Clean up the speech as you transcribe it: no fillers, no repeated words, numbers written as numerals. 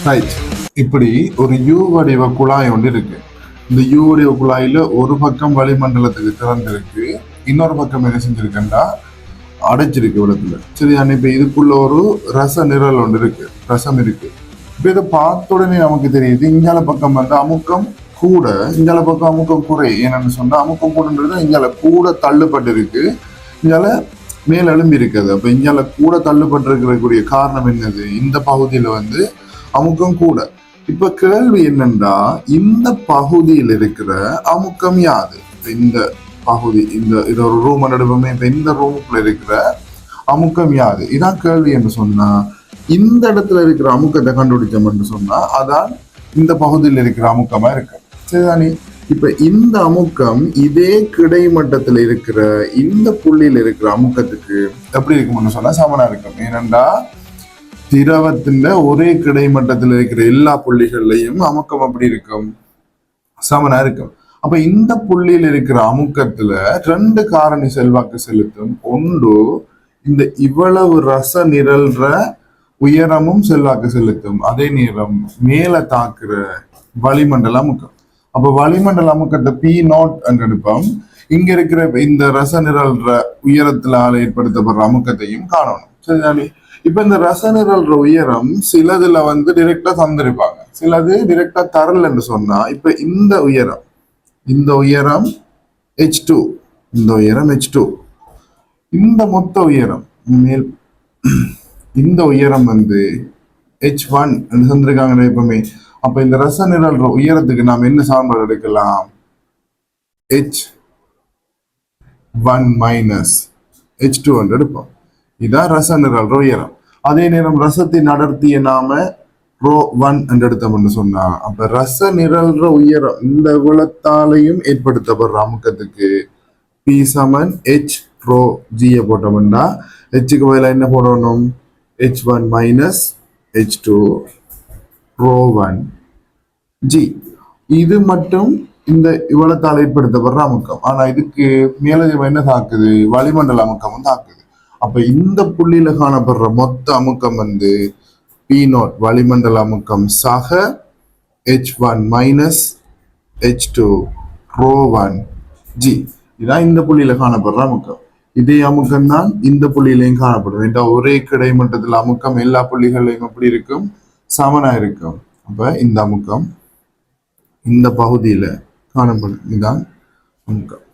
Right. இப்படி ஒரு you வடிவ குழாய் ஒன்று இருக்கு. இந்த யூ வடிவ குழாயில ஒரு பக்கம் வளிமண்டலத்துக்கு திறந்திருக்கு, இன்னொரு பக்கம் என்ன செஞ்சிருக்கேன்டா அடைச்சிருக்கு விளக்குல. சரி, இப்ப இதுக்குள்ள ஒரு ரச நிரல் ஒன்று இருக்கு, ரசம் இருக்கு. இப்ப இதை பார்த்த உடனே நமக்கு தெரியுது இங்கால பக்கம் வந்து அமுக்கம் கூட, இங்கால பக்கம் அமுக்கம் குறை. என்னன்னு சொன்னா அமுக்கம் கூடன்றது இங்கால கூட தள்ளுப்பட்டு இருக்கு, இங்கால மேல் எழும்பி இருக்குது. அப்ப இங்கால கூட தள்ளுப்பட்டு இருக்கக்கூடிய காரணம் என்னது? இந்த பகுதியில வந்து அமுக்கம் கூட. இப்ப கேள்வி என்னன்னா, இந்த பகுதியில் இருக்கிற அமுக்கம் யாது? இந்த பகுதி, இது ஒரு ரூம் நடுவுமே, இப்ப இந்த ரூமுக்குள்ள இருக்கிற அமுக்கம் யாது? இதான் கேள்வி என்று சொன்னா, இந்த இடத்துல இருக்கிற அமுக்கத்தை கண்டுபிடிச்சோம் என்று சொன்னா அதான் இந்த பகுதியில் இருக்கிற அமுக்கமா இருக்கு. சரிதானே? இப்ப இந்த அமுக்கம் இதே கிடைமட்டத்தில் இருக்கிற இந்த புள்ளியில் இருக்கிற அமுக்கத்துக்கு எப்படி இருக்கும்னு சொன்னா சமனா இருக்கும். ஏனென்றா திரவத்தின் ஒரே கிடைமட்டத்தில் இருக்கிற எல்லா புள்ளிகள்லையும் அமுக்கம் அப்படி இருக்கும், சமனா இருக்கும். அப்ப இந்த புள்ளியில் இருக்கிற அமுக்கத்துல ரெண்டு காரணி செல்வாக்கு செலுத்தும். ஒன்று, இந்த இவ்வளவு ரச நிரல்ற உயரமும் செல்வாக்கு செலுத்தும். அதே நேரம் மேல தாக்குற வளிமண்டல அமுக்கம். அப்ப வளிமண்டல அமுக்கத்தை P0 என்று எடுப்போம். இங்க இருக்கிற இந்த ரச நிரல்ற உயரத்தினால ஏற்படுத்தப்படுற அமுக்கத்தையும் காணணும். சரிதானே? இப்ப இந்த ரச நிரல்ற உயரம் சிலதுல வந்து டிரெக்டா தந்திருப்பாங்க, சிலது டிரெக்டா தரல என்று சொன்னா, இப்ப இந்த உயரம் H2, இந்த உயரம் H2, இந்த மொத்த உயரம் மேல் இந்த உயரம் வந்து H1 என்று தந்திருக்காங்க எப்பவுமே. அப்ப இந்த ரச நிரல்ற உயரத்துக்கு நாம் என்ன சார்பாடு எடுக்கலாம்? H1 மைனஸ் H2 என்று எடுப்போம். இதான் ரச நிரல்ற உயரம். அதே நேரம் ரசத்தின் அடர்த்தியை நாம ρ1 என்று எடுத்தோம்னு சொன்னா, அப்ப ரச நிரல்ற உயரம் இந்த குலத்தாலையும் ஏற்படுத்தப்படுற அமுக்கத்துக்கு P சமன் H ρg போட்டோம்னா, Hக்கு பதிலா என்ன போடணும்? H1 minus H2 ρ1 g. இது மட்டும் இந்த இவ்வளத்தால் ஏற்படுத்தப்படுற அமுக்கம். ஆனா இதுக்கு மேலதிகம் என்ன தாக்குது? வளிமண்டல அமுக்கமும் தாக்குது. அப்ப இந்த புள்ளியில காணப்படுற மொத்த அமுக்கம் வந்து P0 வளிமண்டல அமுக்கம் சக H1 மைனஸ் H2 ρ1 g. இதான் இந்த புள்ளியில காணப்படுற அமுக்கம். இதே அமுக்கம் தான் இந்த புள்ளியிலையும் காணப்படும். இந்த ஒரே கிடைமட்டத்தில் அமுக்கம் எல்லா புள்ளிகளையும் எப்படி இருக்கும்? சமனா இருக்கும். அப்ப இந்த அமுக்கம் இந்த பகுதியில காணப்படும். இதுதான் அமுக்கம்.